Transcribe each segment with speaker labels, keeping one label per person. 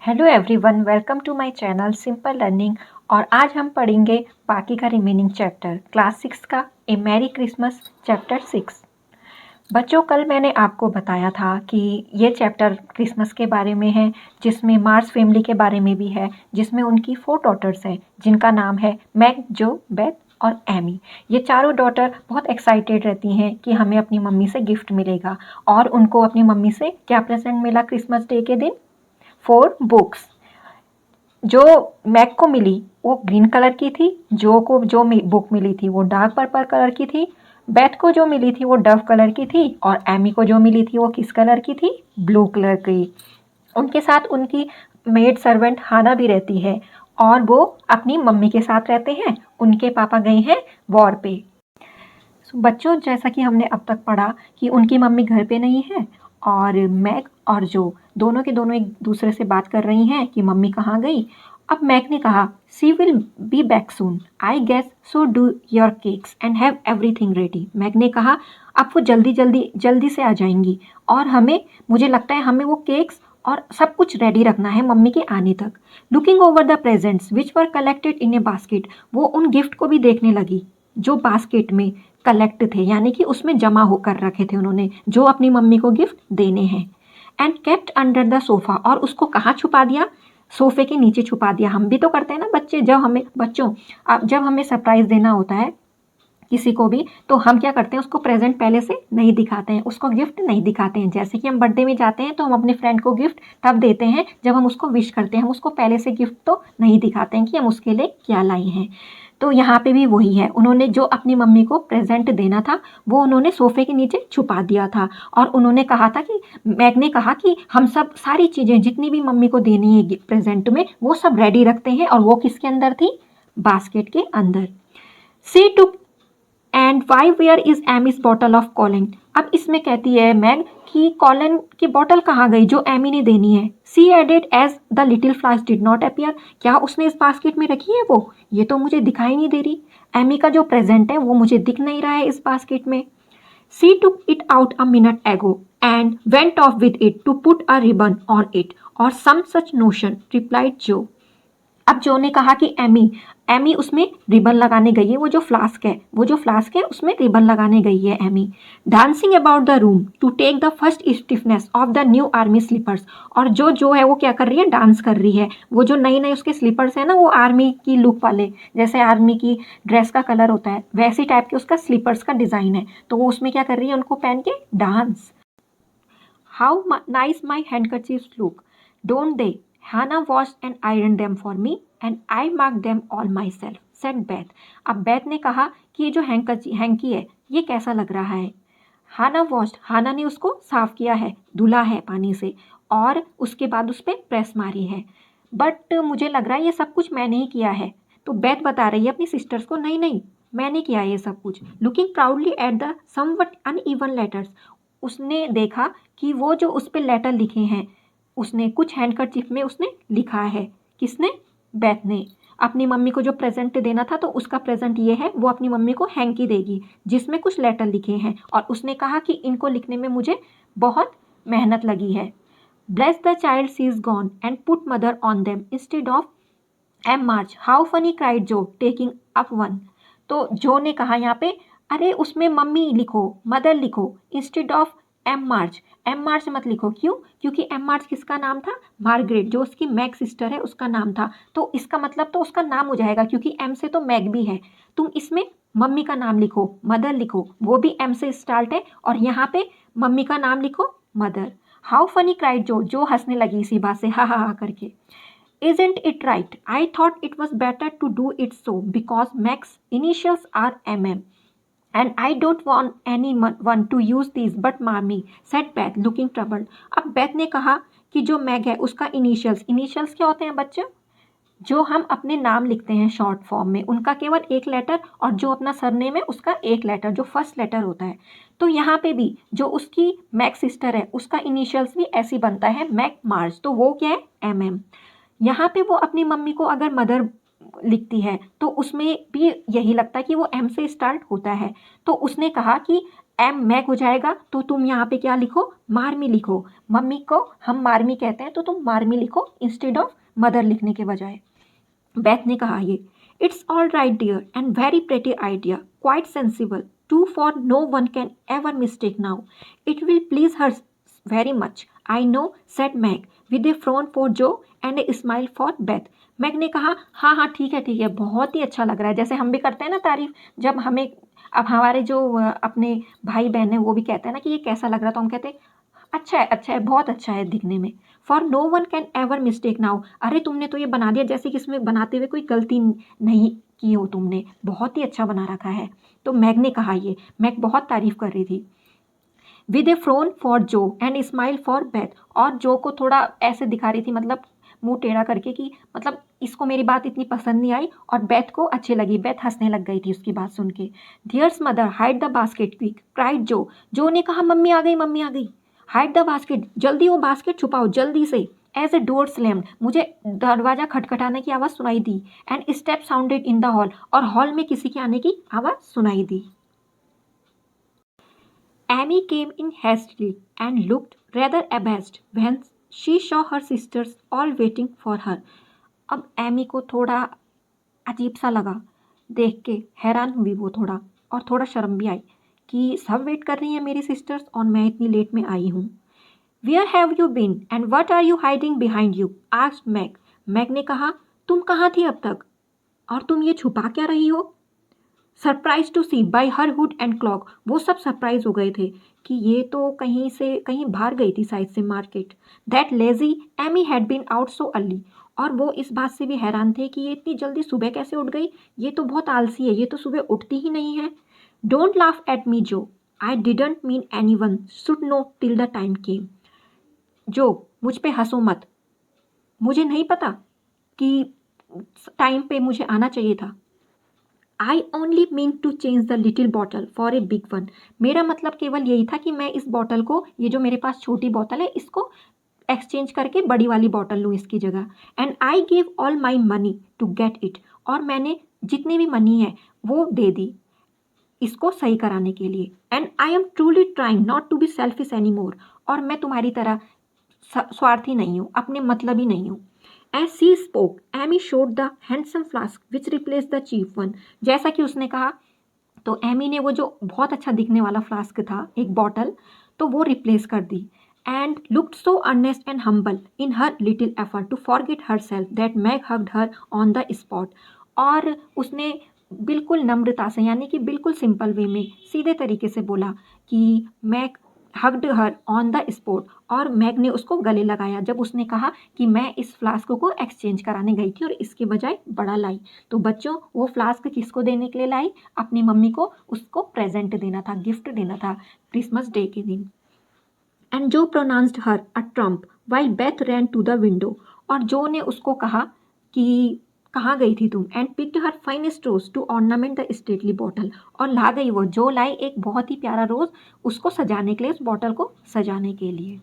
Speaker 1: Hello everyone, welcome to my channel simple learning. और आज हम पढ़ेंगे बाकी का रिमेनिंग चैप्टर क्लास 6 का ए मैरी क्रिसमस चैप्टर 6। बच्चों, कल मैंने आपको बताया था कि ये चैप्टर क्रिसमस के बारे में है, जिसमें मार्स फैमिली के बारे में भी है, जिसमें उनकी 4 डॉटर्स हैं जिनका नाम है मैग, जो, बेथ और एमी। ये चारों डॉटर बहुत एक्साइटेड रहती हैं कि हमें अपनी मम्मी से गिफ्ट मिलेगा। और उनको अपनी मम्मी से क्या प्रेजेंट मिला क्रिसमस डे के दिन? 4 बुक्स। जो मैक को मिली वो ग्रीन कलर की थी, जो को जो बुक मिली थी वो डार्क पर्पल कलर की थी, बेथ को जो मिली थी वो डव कलर की थी, और एमी को जो मिली थी वो किस कलर की थी? ब्लू कलर की। उनके साथ उनकी मेड सर्वेंट हाना भी रहती है, और वो अपनी मम्मी के साथ रहते हैं। उनके पापा गए हैं वॉर पे। बच्चों, जैसा कि हमने अब तक पढ़ा कि उनकी मम्मी घर पे नहीं है, और मैग और जो दोनों के दोनों एक दूसरे से बात कर रही हैं कि मम्मी कहाँ गई। अब मैग ने कहा, she will be back soon, I guess, so do your cakes and have everything ready. Meg ने कहा, अब वो जल्दी से आ जाएंगी, और मुझे लगता है हमें वो केक्स और सब कुछ रेडी रखना है मम्मी के आने तक। Looking over the presents which were collected in A basket, वो उन गिफ्ट को भी देखने लगी जो बास्केट में कलेक्ट थे, यानी कि उसमें जमा होकर रखे थे उन्होंने, जो अपनी मम्मी को गिफ्ट देने हैं। And kept under the sofa, और उसको कहाँ छुपा दिया? सोफे के नीचे छुपा दिया। हम भी तो करते हैं ना बच्चे, जब हमें सरप्राइज देना होता है किसी को भी, तो हम क्या करते हैं, उसको प्रेजेंट पहले से नहीं दिखाते हैं, उसको गिफ्ट नहीं दिखाते हैं। जैसे कि हम बर्थडे में जाते हैं तो हम अपने फ्रेंड को गिफ्ट तब देते हैं जब हम उसको विश करते हैं, हम उसको पहले से गिफ्ट तो नहीं दिखाते हैं कि हम उसके लिए क्या लाए हैं। तो यहाँ पे भी वही है, उन्होंने जो अपनी मम्मी को प्रेजेंट देना था वो उन्होंने सोफे के नीचे छुपा दिया था। और उन्होंने कहा था कि मैग ने कहा कि हम सब सारी चीज़ें जितनी भी मम्मी को देनी है प्रेजेंट में, वो सब रेडी रखते हैं। और वो किसके अंदर थी? बास्केट के अंदर। She too and why where is Amy's bottle of cologne. अब इसमें कहती है मैग कि कॉलिन की बॉटल कहाँ गई जो एमी ने देनी है। She added as the little flowers did not appear, क्या उसने इस बास्केट में रखी है वो? ये तो मुझे दिखाई नहीं दे रही। एमी का जो प्रेजेंट है वो मुझे दिख नहीं रहा है इस बास्केट में। She took it out a minute ago and went off with it to put a ribbon on it, और सम सच नोशन, रिप्लाइड जो। अब जो ने कहा कि एमी एमी उसमें रिबन लगाने गई है, वो जो फ्लास्क है उसमें रिबन लगाने गई है Amy. Dancing about the room to take the first stiffness of the new army slippers, और जो है वो क्या कर रही है? डांस कर रही है। वो जो नई नई उसके स्लीपर्स है ना, वो आर्मी की लुक वाले, जैसे आर्मी की ड्रेस का कलर होता है वैसे टाइप के उसका स्लीपर्स का डिजाइन है, तो वो उसमें क्या कर रही है? उनको पहन के dance. How nice my handkerchiefs look, don't they? Hannah washed and ironed them for me, and I marked them all myself, said Beth. अब बेथ ने कहा कि ये जो हैंकी है ये कैसा लग रहा है? हाना वॉश्ड, हाना ने उसको साफ किया है, धुला है पानी से, और उसके बाद उस पर प्रेस मारी है। बट मुझे लग रहा है ये सब कुछ मैंने ही किया है। तो बेथ बता रही है अपनी सिस्टर्स को, नहीं नहीं, मैंने किया ये सब कुछ। Looking proudly at the somewhat uneven letters, उसने देखा कि वो जो उस पर लेटर लिखे हैं, उसने कुछ हैंडकरचीफ में उसने लिखा है। किसने? बेथ ने। अपनी मम्मी को जो प्रेजेंट देना था, तो उसका प्रेजेंट ये है, वो अपनी मम्मी को हैंकी देगी जिसमें कुछ लेटर लिखे हैं, और उसने कहा कि इनको लिखने में मुझे बहुत मेहनत लगी है। Bless the child she is gone and put mother on them instead of M March, how funny cried Jo taking up one. तो जो ने कहा यहाँ पे, अरे उसमें मम्मी लिखो, मदर लिखो instead of M March. M March मत लिखो, क्यों? क्योंकि एम मार्च किसका नाम था? मार्गरेट, जो उसकी मैग सिस्टर है उसका नाम था। तो इसका मतलब तो उसका नाम हो जाएगा, क्योंकि एम से तो मैग भी है। तुम इसमें मम्मी का नाम लिखो, मदर लिखो, वो भी एम से स्टार्ट है, और यहाँ पे मम्मी का नाम लिखो, मदर। हाउ फनी क्राइड जो हंसने लगी इसी बात से, हा करके। Isn't it right? I thought it was better to do it so because Mac's initials are MM. And I don't want anyone to use these but Mommy, said Beth, looking troubled. अब Beth ने कहा कि जो mag है उसका initials क्या होते हैं बच्चे? जो हम अपने नाम लिखते हैं शॉर्ट फॉर्म में, उनका केवल एक लेटर, और जो अपना सरनेम है उसका एक लेटर, जो फर्स्ट लेटर होता है। तो यहाँ पे भी जो उसकी मैग सिस्टर है उसका इनिशियल्स भी ऐसे बनता है, मैग मार्च, तो वो क्या है? MM। यहाँ पे वो अपनी मम्मी को अगर मदर लिखती है तो उसमें भी यही लगता है कि वो एम से स्टार्ट होता है। तो उसने कहा कि एम मैग हो जाएगा तो तुम यहाँ पे क्या लिखो, मार्मी लिखो। मम्मी को हम मार्मी कहते हैं तो तुम मार्मी लिखो इंस्टेड ऑफ मदर लिखने के बजाय। बेथ ने कहा ये, it's all right dear and very pretty idea, quite sensible, too for no one can ever mistake now, it will please her very much, I know, said Meg with a frown for Jo and a smile for Beth. Meg ने कहा हाँ हाँ ठीक है, बहुत ही अच्छा लग रहा है, जैसे हम भी करते हैं ना तारीफ, जब हमें अब हमारे जो अपने भाई बहन हैं वो भी कहते हैं ना कि ये कैसा लग रहा है, तो हम कहते हैं अच्छा है, बहुत अच्छा है दिखने में। For no one can ever mistake now, अरे तुमने तो ये बना दिया जैसे कि इसमें बनाते हुए कोई गलती नहीं की हो तुमने, बहुत ही अच्छा बना रखा है। तो मैग ने कहा ये, मैग बहुत तारीफ कर रही थी। With A prone for Jo and smile for Beth, और जो को थोड़ा ऐसे दिखा रही थी, मतलब मुंह टेढ़ा करके कि मतलब इसको मेरी बात इतनी पसंद नहीं आई, और बेथ को अच्छी लगी, बेथ हंसने लग गई थी उसकी बात सुन के। Dears mother hide the basket quick, cried जो ने कहा मम्मी आ गई, मम्मी आ गई। हाइड द बास्केट, जल्दी वो बास्केट छुपाओ जल्दी से। एज ए डोर स्लैम्ड, मुझे दरवाजा खटखटाने की आवाज़ सुनाई दी। And step sounded in the hall, और हॉल में किसी के आने की आवाज़ सुनाई दी। Amy came in hastily and looked rather abashed when she saw her sisters all waiting for her. अब एमी को थोड़ा अजीब सा लगा देख के, हैरान हुई वो थोड़ा, और थोड़ा शर्म भी आई कि सब वेट कर रही हैं मेरी सिस्टर्स और मैं इतनी लेट में आई हूँ। Where have you been and what are you hiding behind you? asked Meg. Meg ने कहा तुम कहाँ थी अब तक और तुम ये छुपा क्या रही हो? Surprise to see by her hood and cloak, वो सब सरप्राइज हो गए थे कि ये तो कहीं से कहीं बाहर गई थी साइड से market. That lazy Amy had been out so early, और वो इस बात से भी हैरान थे कि ये इतनी जल्दी सुबह कैसे उठ गई, ये तो बहुत आलसी है, ये तो सुबह उठती ही नहीं है। डोंट लाफ एट मी जो, I didn't mean any one should know till the time came. जो, मुझ पे हंसो मत, मुझे नहीं पता कि टाइम पे मुझे आना चाहिए था। I only mean to change the little bottle for a big one, मेरा मतलब केवल यही था कि मैं इस बॉटल को, ये जो मेरे पास छोटी बॉटल है, इसको एक्सचेंज करके बड़ी वाली बॉटल लूँ इसकी जगह। And I give all my money to get it, और मैंने जितनी भी मनी है वो दे दी इसको सही कराने के लिए। And I am truly trying not to be selfish any more, और मैं तुम्हारी तरह स्वार्थी नहीं हूँ, अपने मतलब ही नहीं हूँ। As she spoke, Amy showed the handsome flask which replaced the cheap one. जैसा कि उसने कहा तो एमी ने वो जो बहुत अच्छा दिखने वाला फ्लास्क था, एक बॉटल, तो वो रिप्लेस कर दी। And looked so earnest and humble in her little effort to forget herself that Meg hugged her on the spot, और उसने बिल्कुल नम्रता से, यानी कि बिल्कुल सिंपल वे में, सीधे तरीके से बोला कि Meg hugged her on the spot, और मैग ने उसको गले लगाया जब उसने कहा कि मैं इस फ्लास्क को एक्सचेंज कराने गई थी और इसके बजाय बड़ा लाई। तो बच्चों, वो फ्लास्क किसको देने के लिए लाई? अपनी मम्मी को उसको प्रेजेंट देना था, गिफ्ट देना था क्रिसमस डे के दिन। And Jo pronounced her a trump while Beth ran to the window, और जो ने उसको कहा कि कहाँ गई थी तुम, and picked her finest rose to ornament the stately bottle, और ला गई वो, जो लाई एक बहुत ही प्यारा रोज उसको सजाने के लिए, उस बॉटल को सजाने के लिए।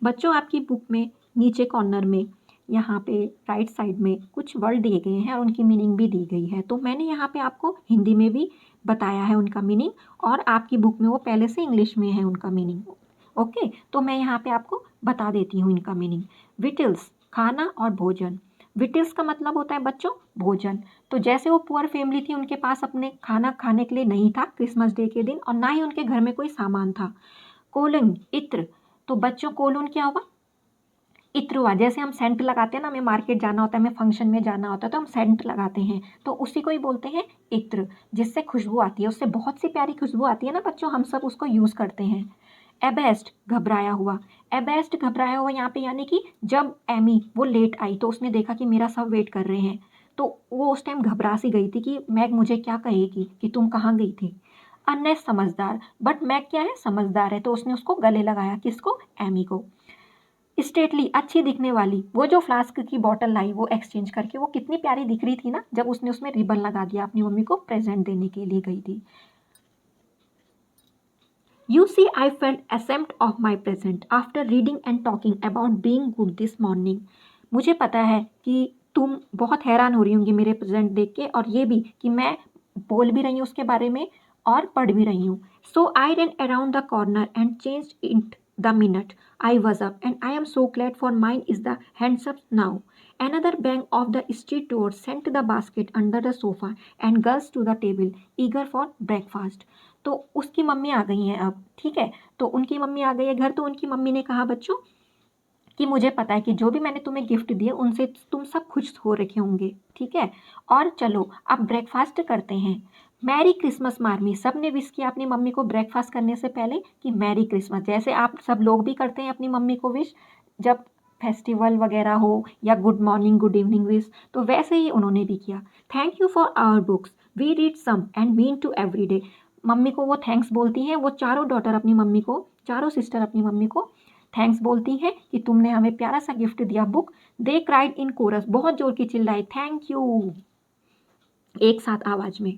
Speaker 1: बच्चों, आपकी बुक में नीचे कॉर्नर में यहाँ पे राइट साइड में कुछ वर्ड दिए गए हैं और उनकी मीनिंग भी दी गई है, तो मैंने यहाँ पे आपको हिंदी में भी बताया है उनका मीनिंग, और आपकी बुक में वो पहले से इंग्लिश में है उनका मीनिंग। ओके, तो मैं यहाँ पे आपको बता देती हूँ इनका मीनिंग। विटल्स, खाना और भोजन। विटल्स का मतलब होता है बच्चों भोजन। तो जैसे वो पुअर फैमिली थी, उनके पास अपने खाना खाने के लिए नहीं था क्रिसमस डे के दिन, और ना ही उनके घर में कोई सामान था। कोलन, इत्र, तो बच्चों कोलन क्या हुआ? इत्र हुआ। जैसे हम सेंट लगाते हैं ना, हमें मार्केट जाना होता है, हमें फंक्शन में जाना होता है तो हम सेंट लगाते हैं, तो उसी को ही बोलते हैं इत्र, जिससे खुशबू आती है, उससे बहुत सी प्यारी खुशबू आती है ना बच्चों, हम सब उसको यूज़ करते हैं। एबेस्ट, घबराया हुआ। एबेस्ट, घबराया हुआ यहाँ पे, यानी कि जब एमी वो लेट आई तो उसने देखा कि मेरा सब वेट कर रहे हैं, तो वो उस टाइम घबरा सी गई थी कि मैग मुझे क्या कहेगी कि तुम कहाँ गई थी। अननेस, समझदार, बट मैग क्या है? समझदार है, तो उसने उसको गले लगाया, किसको? एमी को। स्टेटली, अच्छी दिखने वाली, वो जो फ्लास्क की बॉटल लाई वो एक्सचेंज करके, वो कितनी प्यारी दिख रही थी ना जब उसने उसमें रिबन लगा दिया, अपनी मम्मी को प्रेजेंट देने के लिए गई थी। You see, I felt ashamed of my present after reading and talking about being good this morning. मुझे पता है कि तुम बहुत हैरान हो रही होंगी मेरे प्रेजेंट देख के, और ये भी कि मैं बोल भी रही हूँ उसके बारे में और पढ़ भी रही हूँ. So I ran around the corner and changed it the minute I was up, and I am so glad for mine is the hands up now. Another bang of the street door sent the basket under the sofa and girls to the table eager for breakfast. तो उसकी mummy आ गई हैं अब, ठीक है. तो उनकी mummy आ गई है घर. तो उनकी मम्मी ने कहा बच्चों कि मुझे पता है कि जो भी मैंने तुम्हें गिफ्ट दिए उनसे तुम सब खुश हो रखे होंगे, ठीक है. और चलो अब ब्रेकफास्ट करते हैं. Merry Christmas Marmee. सब ने विश किया अपनी मम्मी को ब्रेकफास्ट करने से पहले कि मैरी क्रिसमस, जैसे आप सब लोग भी करते हैं अपनी मम्मी को विश जब फेस्टिवल वगैरह हो या good morning good evening wish, तो वैसे ही उन्होंने भी किया. Thank you for our books, we read some and mean to every day. Mummy को वो थैंक्स बोलती हैं. वो चारों डॉटर अपनी मम्मी को, चारों सिस्टर अपनी मम्मी को थैंक्स बोलती हैं कि तुमने हमें प्यारा सा गिफ्ट दिया book. They cried in chorus. बहुत जोर की चिल्लाई थैंक यू एक साथ आवाज में.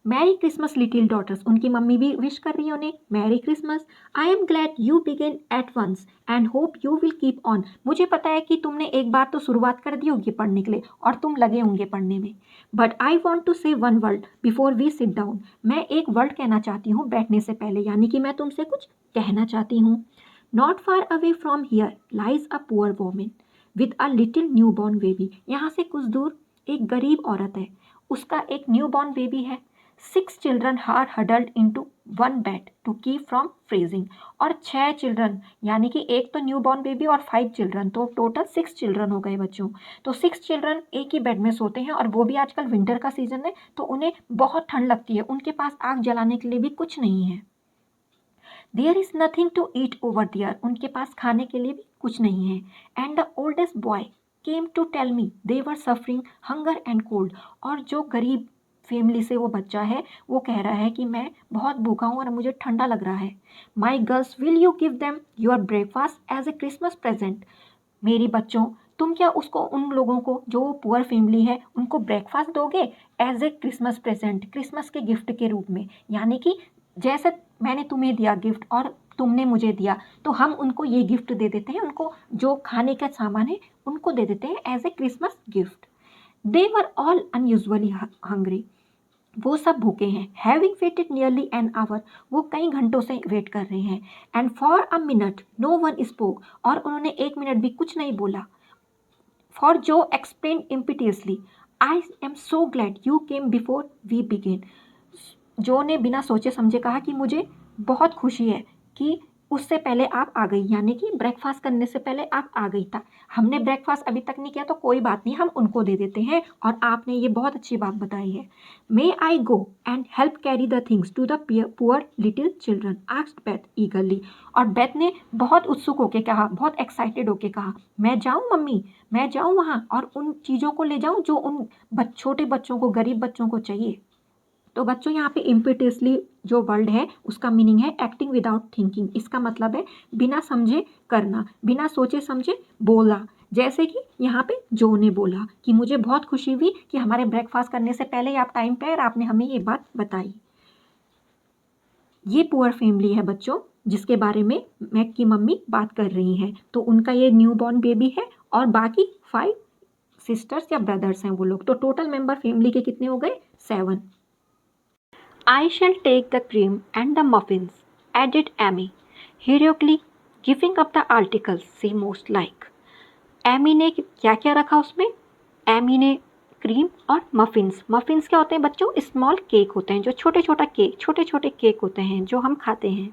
Speaker 1: Merry Christmas little daughters. उनकी मम्मी भी विश कर रही है उन्हें merry Christmas. I am glad you began at once and hope you will keep on. मुझे पता है कि तुमने एक बार तो शुरुआत कर दी होगी पढ़ने के लिए और तुम लगे होंगे पढ़ने में. But I want to say one word before we sit down. मैं एक वर्ड कहना चाहती हूँ बैठने से पहले, यानी कि मैं तुमसे कुछ कहना चाहती हूँ. Not far away from here lies a poor women with a little new born baby. यहाँ से कुछ दूर एक गरीब औरत है, उसका एक न्यू बॉर्न बेबी है. 6 children are huddled into one bed to keep from freezing. और 6 चिल्ड्रन, यानी कि एक तो न्यू बॉर्न बेबी और 5 चिल्ड्रन, तो टोटल 6 चिल्ड्रन हो गए बच्चों. तो 6 चिल्ड्रन एक ही बेड में सोते हैं और वो भी आजकल विंटर का सीजन है तो उन्हें बहुत ठंड लगती है. उनके पास आग जलाने के लिए भी कुछ नहीं है. There is nothing to eat over there. उनके पास खाने के लिए भी कुछ नहीं है. And the oldest boy came to tell me they were suffering hunger and cold. और जो गरीब फैमिली से वो बच्चा है वो कह रहा है कि मैं बहुत भूखा हूँ और मुझे ठंडा लग रहा है. My girls will you give them your breakfast as a Christmas present. मेरी बच्चों, तुम क्या उसको, उन लोगों को जो पुअर फैमिली है उनको ब्रेकफास्ट दोगे as a Christmas present, Christmas के गिफ्ट के रूप में. यानी कि जैसे मैंने तुम्हें दिया गिफ्ट और तुमने मुझे दिया तो हम उनको ये गिफ्ट दे देते हैं, उनको जो खाने का सामान है उनको दे देते हैं as a Christmas gift. They were all unusually hungry. वो सब भूखे हैं. Having waited nearly an hour. वो कई घंटों से वेट कर रहे हैं. And for a minute no one spoke. और उन्होंने एक मिनट भी कुछ नहीं बोला. For Jo explain impetuously I am so glad you came before we began. Jo ने बिना सोचे समझे कहा कि मुझे बहुत खुशी है कि उससे पहले आप आ गई, यानी कि ब्रेकफास्ट करने से पहले आप आ गई था. हमने ब्रेकफास्ट अभी तक नहीं किया तो कोई बात नहीं, हम उनको दे देते हैं और आपने ये बहुत अच्छी बात बताई है. May I go and help carry the things to the poor little children asked Beth eagerly. और बेथ ने बहुत उत्सुक होकर कहा, बहुत एक्साइटेड होकर कहा, मैं जाऊँ मम्मी, मैं जाऊँ वहाँ और उन चीज़ों को ले जाऊँ जो उन छोटे बच्चों को, गरीब बच्चों को चाहिए. तो बच्चों यहाँ पे इम्पिटियसली जो वर्ड है उसका मीनिंग है एक्टिंग विदाउट थिंकिंग. इसका मतलब है बिना समझे करना, बिना सोचे समझे बोला. जैसे कि यहाँ पे जो ने बोला कि मुझे बहुत खुशी हुई कि हमारे ब्रेकफास्ट करने से पहले ही आप टाइम पे और आपने हमें ये बात बताई. ये पुअर फैमिली है बच्चों जिसके बारे में मैक की मम्मी बात कर रही हैं. तो उनका ये न्यू बॉर्न बेबी है और बाकी 5 सिस्टर्स या ब्रदर्स हैं वो लोग. तो टोटल मेंबर फैमिली के कितने हो गए? 7. I shall take the cream and the muffins, added Amy, heroically giving up the articles she most like. Amy ने क्या क्या रखा उसमें? एमी ने क्रीम और मफिन्स. मफिन्स क्या होते हैं बच्चों? स्मॉल केक होते हैं, जो छोटे छोटे केक होते हैं जो हम खाते हैं.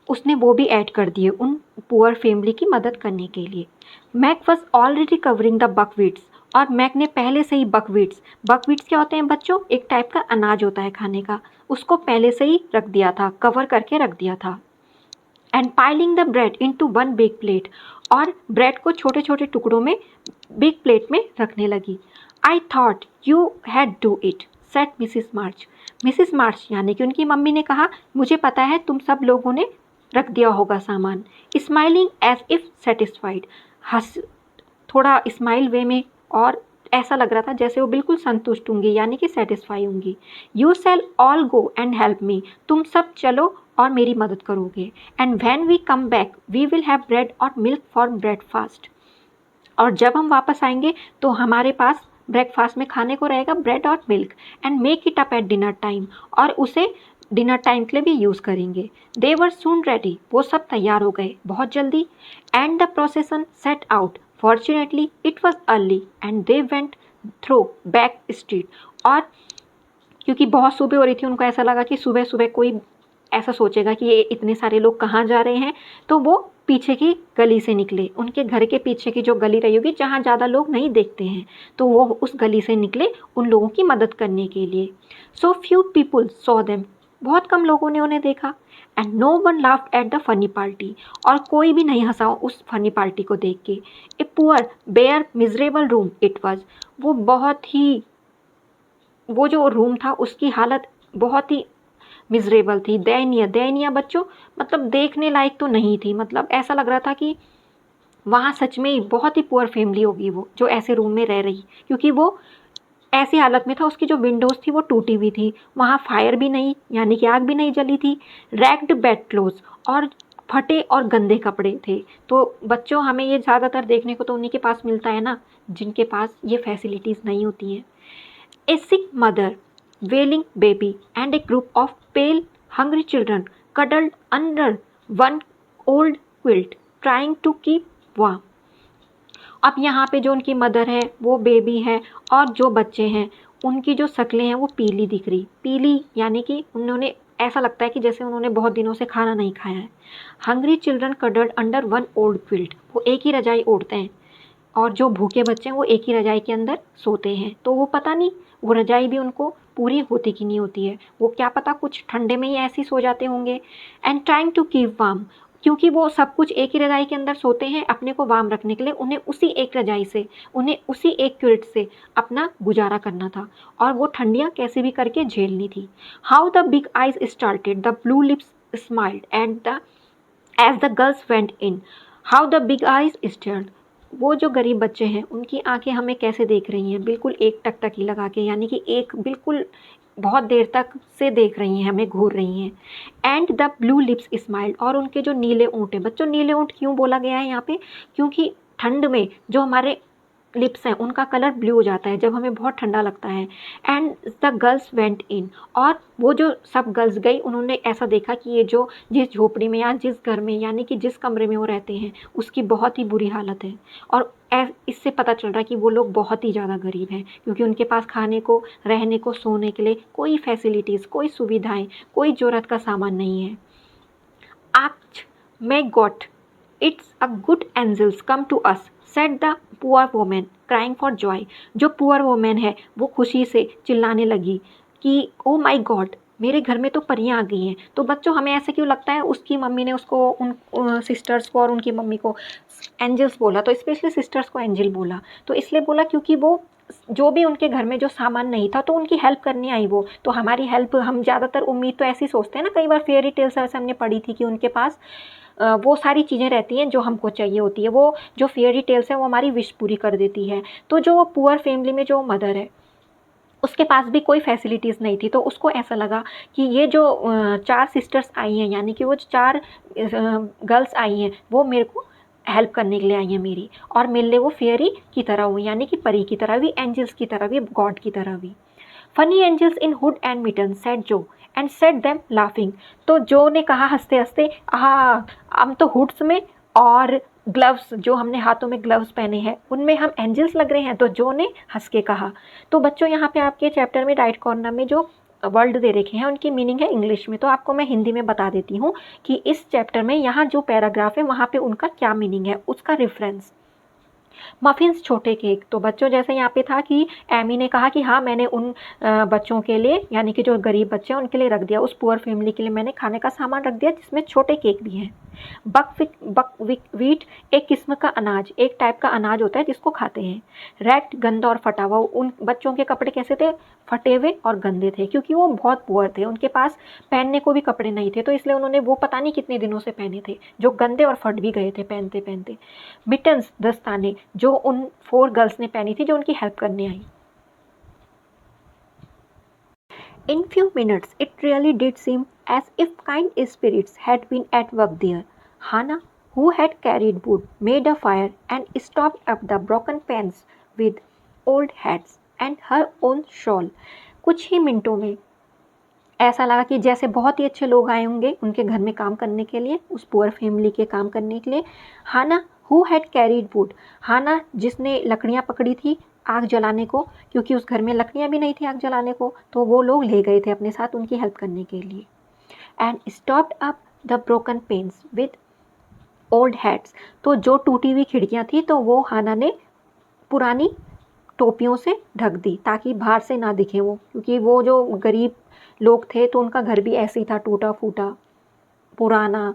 Speaker 1: उसने वो भी ऐड कर दिए उन पुअर फैमिली की मदद करने के लिए. Meg was already covering the buckwheats. और मैक ने पहले से ही बकवीट्स क्या होते हैं बच्चों? एक टाइप का अनाज होता है खाने का, उसको पहले से ही रख दिया था, कवर करके रख दिया था. And piling the bread into one big plate. और ब्रेड को छोटे छोटे टुकड़ों में बिग प्लेट में रखने लगी. I thought you had do it, said Mrs March. Mrs March यानी कि उनकी मम्मी ने कहा, मुझे पता है तुम सब लोगों ने रख दिया होगा सामान. Smiling as if satisfied. हंस, थोड़ा स्माइल वे में, और ऐसा लग रहा था जैसे वो बिल्कुल संतुष्ट होंगी, यानी कि सेटिस्फाई होंगी. You shall all go and help me. तुम सब चलो और मेरी मदद करोगे. And when we come back we will have bread और मिल्क फॉर ब्रेकफास्ट. और जब हम वापस आएंगे तो हमारे पास ब्रेकफास्ट में खाने को रहेगा ब्रेड और milk. And make it up at dinner time. और उसे डिनर टाइम के लिए भी यूज़ करेंगे। दे वर सून रेडी, वो सब तैयार हो गए बहुत जल्दी। And the प्रोसेसन set out, fortunately it was early and they went through back street. और क्योंकि बहुत सुबह हो रही थी, उनको ऐसा लगा कि सुबह सुबह कोई ऐसा सोचेगा कि ये इतने सारे लोग कहाँ जा रहे हैं, तो वो पीछे की गली से निकले। उनके घर के पीछे की जो गली रही होगी जहाँ ज़्यादा लोग नहीं देखते हैं, तो वो उस गली से निकले उन लोगों की मदद करने के लिए। So few people saw them, बहुत कम लोगों ने उन्हें देखा। And no one laughed at the funny party, और कोई भी नहीं हंसा उस फनी पार्टी को देख के। A poor bare miserable room it was, वो बहुत ही, वो जो रूम था उसकी हालत बहुत ही मिजरेबल थी, दयनीय। दयनीय बच्चों मतलब देखने लायक तो नहीं थी, मतलब ऐसा लग रहा था कि वहाँ सच में ही बहुत ही पुअर फैमिली होगी वो जो ऐसे रूम में रह रही, क्योंकि वो ऐसी हालत में था। उसकी जो विंडोज़ थी वो टूटी हुई थी, वहाँ फायर भी नहीं यानी कि आग भी नहीं जली थी। रैक्ड बेड क्लोथ्स, और फटे और गंदे कपड़े थे। तो बच्चों हमें ये ज़्यादातर देखने को तो उन्हीं के पास मिलता है ना जिनके पास ये फैसिलिटीज़ नहीं होती हैं। A sick mother, wailing baby, and a group of pale, hungry children cuddled under one old quilt, trying to keep warm. अब यहाँ पे जो उनकी मदर है वो बेबी है, और जो बच्चे हैं उनकी जो शक्लें हैं वो पीली दिख रही। पीली यानी कि उन्होंने, ऐसा लगता है कि जैसे उन्होंने बहुत दिनों से खाना नहीं खाया है। Hungry children cuddled under one old quilt, वो एक ही रजाई ओढ़ते हैं, और जो भूखे बच्चे हैं वो एक ही रजाई के अंदर सोते हैं। तो वो पता नहीं वो रजाई भी उनको पूरी होती कि नहीं होती है, वो क्या पता कुछ ठंडे में ही ऐसे ही सो जाते होंगे। And trying to keep warm, क्योंकि वो सब कुछ एक ही रजाई के अंदर सोते हैं, अपने को वार्म रखने के लिए उन्हें उसी एक रजाई से, उन्हें उसी एक क्विल्ट से अपना गुजारा करना था, और वो ठंडियाँ कैसे भी करके झेलनी थी। How the big eyes started, the blue lips smiled and the as the girls went in, how the big eyes stared, वो जो गरीब बच्चे हैं उनकी आंखें हमें कैसे देख रही हैं, बिल्कुल एक टकटकी लगा के, यानी कि एक बिल्कुल बहुत देर तक से देख रही हैं, हमें घूर रही हैं। And the blue lips smiled, और उनके जो नीले ऊँट हैं, बच्चों नीले ऊँट क्यों बोला गया है यहाँ पे, क्योंकि ठंड में जो हमारे लिप्स हैं उनका कलर ब्लू हो जाता है जब हमें बहुत ठंडा लगता है। एंड द गर्ल्स वेंट इन, और वो जो सब गर्ल्स गई उन्होंने ऐसा देखा कि ये जो जिस झोपड़ी में या जिस घर में यानी कि जिस कमरे में वो रहते हैं उसकी बहुत ही बुरी हालत है, और इससे पता चल रहा है कि वो लोग बहुत ही ज़्यादा गरीब हैं, क्योंकि उनके पास खाने को, रहने को, सोने के लिए कोई फैसिलिटीज़, कोई सुविधाएं, कोई ज़रूरत का सामान नहीं है। Ach, may God, it's a good angels come to us, said the poor woman, crying for joy. जो पुअर वोमेन है वो खुशी से चिल्लाने लगी कि ओ माई गॉड, मेरे घर में तो परियां आ गई हैं। तो बच्चों हमें ऐसे क्यों लगता है, उसकी मम्मी ने उसको, उन सिस्टर्स को और उनकी मम्मी को एंजल्स बोला, तो स्पेशली सिस्टर्स को एंजल बोला, तो इसलिए बोला क्योंकि वो जो भी उनके घर में जो सामान नहीं था तो उनकी हेल्प करने आई वो। तो हमारी हेल्प, हम ज़्यादातर उम्मीद तो ऐसी सोचते हैं ना, कई बार फेयरी टेल्स ऐसे हमने पढ़ी थी कि उनके पास वो सारी चीज़ें रहती हैं जो हमको चाहिए होती है, वो जो फेयरी टेल्स है वो हमारी विश पूरी कर देती है। तो जो पुअर फैमिली में जो मदर है उसके पास भी कोई फैसिलिटीज़ नहीं थी, तो उसको ऐसा लगा कि ये जो 4 सिस्टर्स आई हैं, यानी कि वो 4 गर्ल्स आई हैं, वो मेरे को हेल्प करने के लिए आई हैं मेरी, और मेरे लिए वो फेयरी की तरह हुई, यानी कि परी की तरह भी, एंजल्स की तरह भी, गॉड की तरह भी। Funny angels in hood and mitten said Jo, and said them laughing, तो जो ने कहा हंसते हंसते, हाँ हम तो हुड्स में और ग्लव्स, जो हमने हाथों में ग्लव्स पहने हैं उनमें हम एंजल्स लग रहे हैं, तो जो ने हंस के कहा। तो बच्चों यहाँ पे आपके चैप्टर में राइट कॉर्नर में जो वर्ड दे रखे हैं उनकी मीनिंग है इंग्लिश में, तो आपको मैं हिंदी में बता देती हूँ कि इस चैप्टर में यहाँ जो पैराग्राफ है वहाँ पे उनका क्या मीनिंग है, उसका रेफरेंस। मफ़िन्स छोटे केक, तो बच्चों जैसे यहाँ पे था कि एमी ने कहा कि हाँ मैंने उन बच्चों के लिए, यानी कि जो गरीब बच्चे हैं उनके लिए रख दिया, उस पुअर फैमिली के लिए मैंने खाने का सामान रख दिया जिसमें छोटे केक भी हैं। वीट एक किस्म का अनाज, एक टाइप का अनाज होता है जिसको खाते हैं। रैट गंदा और फटा हुआ, उन बच्चों के कपड़े कैसे थे, फटे हुए और गंदे थे, क्योंकि वो बहुत पुअर थे, उनके पास पहनने को भी कपड़े नहीं थे, तो इसलिए उन्होंने वो पता नहीं कितने दिनों से पहने थे जो गंदे और फट भी गए थे पहनते पहनते। मिटन्स दस्ताने, जो उन 4 गर्ल्स ने पहनी थी जो उनकी हेल्प करने आई। In few minutes, it really did seem as if kind spirits had been at work there. Hannah, who had carried wood, made a fire and stopped up the broken pans with old hats and her own shawl. कुछ ही मिनटों में ऐसा लगा कि जैसे बहुत ही अच्छे लोग आए होंगे उनके घर में काम करने के लिए, उस पुअर फैमिली के काम करने के लिए। हाना हु हैड कैरीड वुड, हाना जिसने लकड़ियाँ पकड़ी थी आग जलाने को, क्योंकि उस घर में लकड़ियाँ भी नहीं थी आग जलाने को, तो वो लोग ले गए थे अपने साथ उनकी हेल्प करने के लिए। And stopped up the broken panes with old hats, तो जो टूटी हुई खिड़कियाँ थी तो वो हाना ने पुरानी टोपियों से ढक दी ताकि बाहर से ना दिखे वो, क्योंकि वो जो गरीब लोग थे तो उनका घर भी ऐसे ही था, टूटा फूटा पुराना।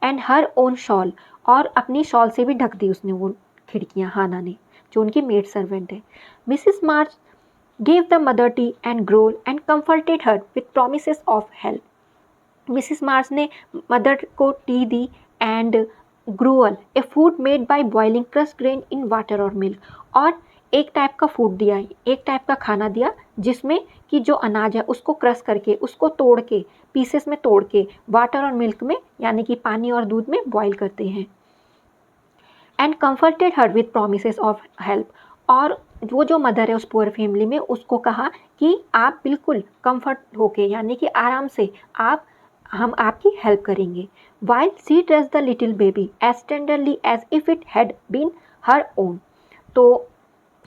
Speaker 1: एंड हर ओन शॉल, और अपनी शॉल से भी ढक दी उसने वो खिड़कियाँ, हाना ने, जो उनकी मेड सर्वेंट है। Mrs March gave the mother tea and gruel and comforted her with promises of help, Mrs March ने मदर को टी दी and gruel a food made by boiling crust grain in water और milk, और एक type का food दिया, एक type का खाना दिया जिसमें कि जो अनाज है उसको क्रश करके, उसको तोड़ के, पीसेस में तोड़ के वाटर और मिल्क में, यानी कि पानी और दूध में बॉईल करते हैं। And comforted her with promises of help, और वो जो मदर है उस पुअर फैमिली में उसको कहा कि आप बिल्कुल कंफर्ट होके, यानी कि आराम से हम आपकी हेल्प करेंगे। While she dress the little baby as tenderly as if it had been her own, तो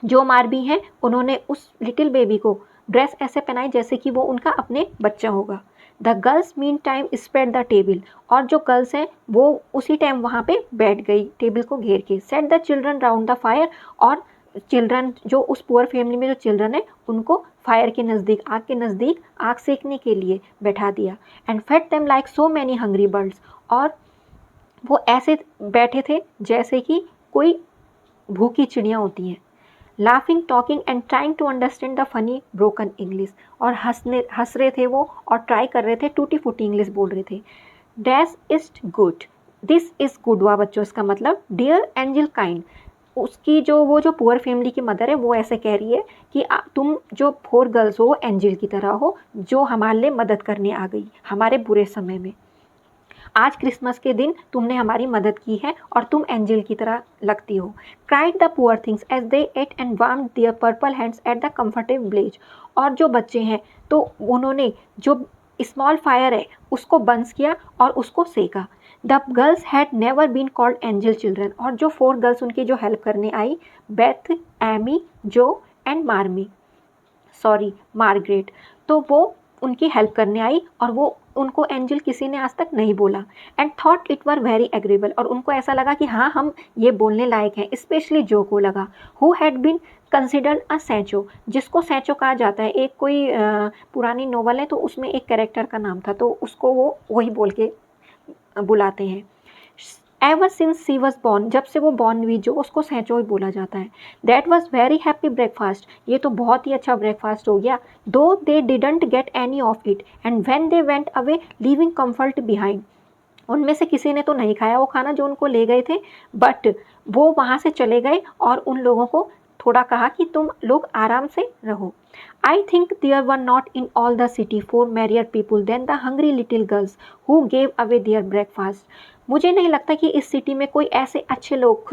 Speaker 1: जो मार्बी हैं उन्होंने उस लिटिल बेबी को ड्रेस ऐसे पहनाई जैसे कि वो उनका अपने बच्चा होगा। The girls mean time spread the table, और जो गर्ल्स हैं वो उसी टाइम वहाँ पे बैठ गई टेबल को घेर के। Set the children round the fire, और चिल्ड्रन जो उस पुअर फैमिली में जो चिल्ड्रन है उनको फायर के नज़दीक, आग के नज़दीक आग सेकने के लिए बैठा दिया। And fed them like so many hungry birds, और वो ऐसे बैठे थे जैसे कि कोई भूखी चिड़ियाँ होती हैं। Laughing, talking and trying to understand the funny broken English, और हंस रहे थे वो और ट्राई कर रहे थे, टूटी फूटी इंग्लिश बोल रहे थे। Dash is good, this is good हुआ बच्चों इसका मतलब डियर एंजल काइंड, उसकी जो वो जो पुअर फैमिली की मदर है वो ऐसे कह रही है कि तुम जो 4 गर्ल्स हो एंजल की तरह हो, जो हमारे लिए मदद करने आ गई हमारे बुरे समय में। आज क्रिसमस के दिन तुमने हमारी मदद की है और तुम एंजल की तरह लगती हो। Cried the poor things as they ate and warm their purple hands at the comfortable blaze, और जो बच्चे हैं तो उन्होंने जो स्मॉल फायर है उसको बंस किया और उसको सेका। The girls had never been called angel children, और जो 4 गर्ल्स उनकी जो हेल्प करने आई, Beth, Amy, Jo and Margaret, तो वो उनकी हेल्प करने आई और वो उनको एंजल किसी ने आज तक नहीं बोला। And thought it were very agreeable, और उनको ऐसा लगा कि हाँ हम ये बोलने लायक हैं, स्पेशली जो को लगा। Who had been considered a psycho, जिसको सैचो कहा जाता है, एक कोई पुरानी नोवेल है तो उसमें एक कैरेक्टर का नाम था, तो उसको वो वही बोल के बुलाते हैं। Ever since she was born, जब से वो बॉर्न हुई जो, उसको सैचो ही बोला जाता है। That was very happy breakfast, ये तो बहुत ही अच्छा ब्रेकफास्ट हो गया। दो they didn't get any of it and when they went away leaving comfort behind, उनमें से किसी ने तो नहीं खाया वो खाना जो उनको ले गए थे, बट वो वहाँ से चले गए और उन लोगों को थोड़ा कहा कि तुम लोग आराम से रहो। I think there were not in all the city 4 merrier people than the hungry little girls who gave away their breakfast, मुझे नहीं लगता कि इस सिटी में कोई ऐसे अच्छे लोग,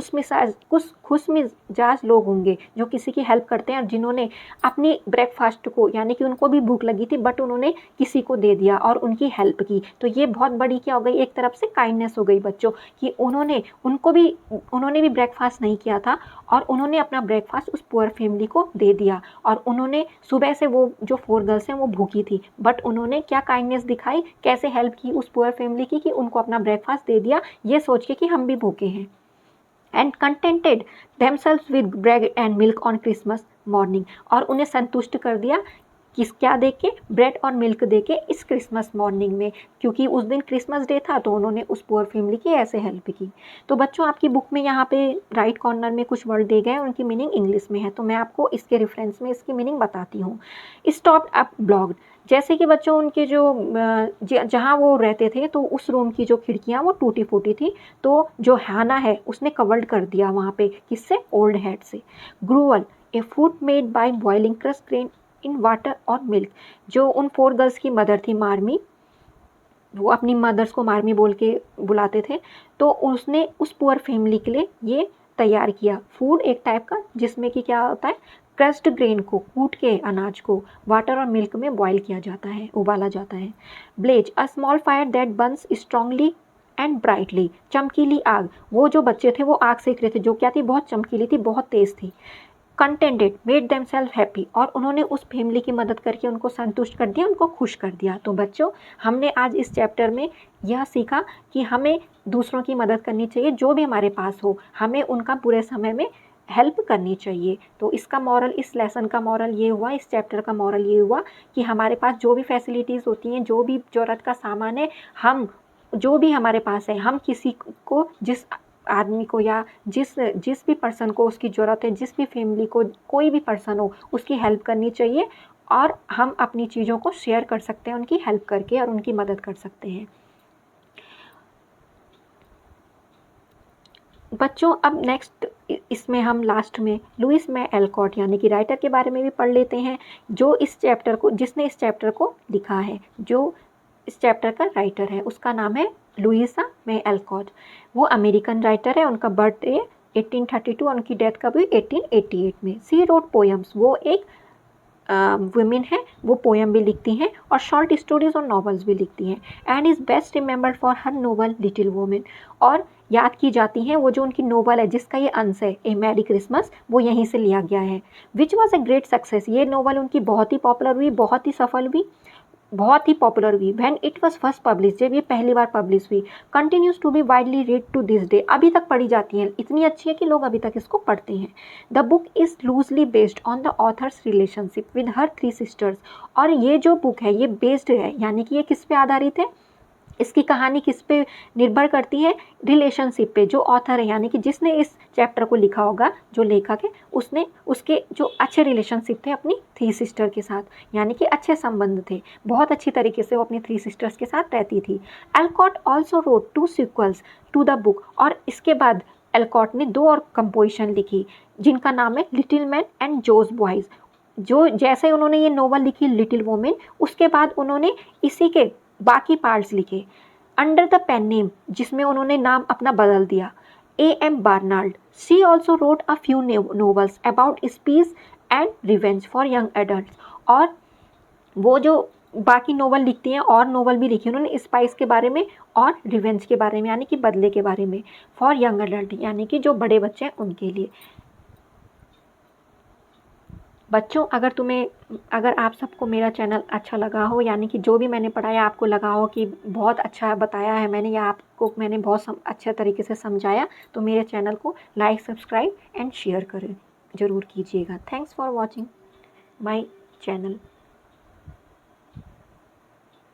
Speaker 1: खुशमिजाज लोग होंगे जो किसी की हेल्प करते हैं और जिन्होंने अपनी ब्रेकफास्ट को, यानी कि उनको भी भूख लगी थी बट उन्होंने किसी को दे दिया और उनकी हेल्प की, तो ये बहुत बड़ी क्या हो गई, एक तरफ से काइंडनेस हो गई बच्चों कि उन्होंने भी ब्रेकफास्ट नहीं किया था और उन्होंने अपना ब्रेकफास्ट उस पुअर फैमिली को दे दिया, और उन्होंने सुबह से वो जो 4 गर्ल्स हैं वो भूखी थी बट उन्होंने क्या काइंडनेस दिखाई, कैसे हेल्प की उस पुअर फैमिली की कि उनको अपना ब्रेकफास्ट दे दिया, ये सोच के कि हम भी भूखे हैं। And contented themselves with bread and milk on Christmas morning, और उन्हें संतुष्ट कर दिया क्या दे के, ब्रेड और मिल्क दे के इस क्रिसमस मॉर्निंग में, क्योंकि उस दिन क्रिसमस डे था तो उन्होंने उस पुअर फैमिली की ऐसे हेल्प की। तो बच्चों आपकी बुक में यहाँ पे राइट कॉर्नर में कुछ वर्ड दे गए हैं, उनकी मीनिंग इंग्लिश में है, तो मैं आपको इसके रेफरेंस में इसकी मीनिंग बताती हूँ। स्टॉप्ड अप ब्लॉक्ड, जैसे कि बच्चों उनके जो जहाँ वो रहते थे तो उस रूम की जो खिड़कियाँ वो टूटी फूटी थी, तो जो हाना है उसने कवर्ड कर दिया वहाँ पे, किससे, ओल्ड हैट से। Gruel, a food made by boiling crust grain in water और मिल्क, जो उन 4 गर्ल्स की मदर थी मार्मी, वो अपनी मदर्स को मार्मी बोल के बुलाते थे, तो उसने उस पुअर फैमिली के लिए ये तैयार किया। फूड एक टाइप का जिसमें कि क्या होता है, क्रस्ड ग्रेन को, कूट के अनाज को वाटर और मिल्क में बॉईल किया जाता है, उबाला जाता है। Blaze, a small fire that burns strongly and brightly, चमकीली आग, वो जो बच्चे थे वो आग सेक रहे थे जो क्या थी, बहुत चमकीली थी, बहुत तेज थी। Contented, made them self happy, और उन्होंने उस फैमिली की मदद करके उनको संतुष्ट कर दिया, उनको खुश कर दिया। तो बच्चों, हमने आज इस चैप्टर में यह सीखा कि हमें दूसरों की मदद करनी चाहिए, जो भी हमारे पास हो, हमें उनका बुरे समय में हेल्प करनी चाहिए। तो इसका मॉरल, इस लेसन का मॉरल ये हुआ, इस चैप्टर का मॉरल ये हुआ कि हमारे पास जो भी फैसिलिटीज़ होती हैं, जो भी ज़रूरत का सामान है, हम जो भी हमारे पास है, हम किसी को, जिस आदमी को या जिस जिस भी पर्सन को उसकी ज़रूरत है, जिस भी फैमिली को कोई भी पर्सन हो, उसकी हेल्प करनी चाहिए। और हम अपनी चीज़ों को शेयर कर सकते हैं उनकी हेल्प करके, और उनकी मदद कर सकते हैं। बच्चों, अब नेक्स्ट इसमें हम लास्ट में लुइस में एलकॉट यानी कि राइटर के बारे में भी पढ़ लेते हैं, जो इस चैप्टर को, जिसने इस चैप्टर को लिखा है, जो इस चैप्टर का राइटर है, उसका नाम है लुइसा में एलकॉट। वो अमेरिकन राइटर है, उनका बर्थडे 1832, उनकी डेथ कब हुई, 1888 में। सी रोट पोएम्स, वो एक वुमेन है, वो पोएम भी लिखती हैं और शॉर्ट स्टोरीज और नॉवेल्स भी लिखती हैं। And is best remembered for her novel little women, और याद की जाती हैं वो जो उनकी नोवेल है जिसका ये अंश है, ए मैरी क्रिसमस, वो यहीं से लिया गया है। Which was a great success, ये नोवेल उनकी बहुत ही पॉपुलर हुई, बहुत ही सफल हुई, बहुत ही पॉपुलर हुई। When it was first publish, जब ये पहली बार पब्लिश हुई। Continues to be widely read to this day, अभी तक पढ़ी जाती है, इतनी अच्छी है कि लोग अभी तक इसको पढ़ते हैं। The book is loosely based on the author's relationship with her 3 sisters, और ये जो बुक है ये बेस्ड है, यानी कि ये किस पे आधारित है, इसकी कहानी किस पे निर्भर करती है, रिलेशनशिप पे। जो ऑथर है यानी कि जिसने इस चैप्टर को लिखा होगा, जो लेखक है, उसने उसके जो अच्छे रिलेशनशिप थे अपनी 3 सिस्टर के साथ, यानी कि अच्छे संबंध थे, बहुत अच्छी तरीके से वो अपनी 3 सिस्टर्स के साथ रहती थी। Alcott also wrote 2 sequels to the book, और इसके बाद एलकॉट ने 2 और कंपोजिशन लिखी जिनका नाम है little man and Jo's boys. जो जैसे उन्होंने ये नोवेल लिखी लिटिल वुमेन, उसके बाद उन्होंने इसी के बाकी पार्ट्स लिखे अंडर द पेन नेम, जिसमें उन्होंने नाम अपना बदल दिया, A.M. Barnard. She also wrote a few novels about speech and revenge for young adult, और वो जो बाकी नोवेल लिखती हैं, और नोवेल भी लिखी उन्होंने स्पाइस के बारे में और रिवेंज के बारे में, यानी कि बदले के बारे में, फॉर यंग एडल्ट, यानी कि जो बड़े बच्चे हैं उनके लिए। बच्चों, अगर आप सबको मेरा चैनल अच्छा लगा हो, यानी कि जो भी मैंने पढ़ाया आपको लगा हो कि बहुत अच्छा बताया है मैंने, या आपको मैंने बहुत अच्छे तरीके से समझाया, तो मेरे चैनल को लाइक, सब्सक्राइब एंड शेयर करें ज़रूर कीजिएगा। Thanks for watching my channel.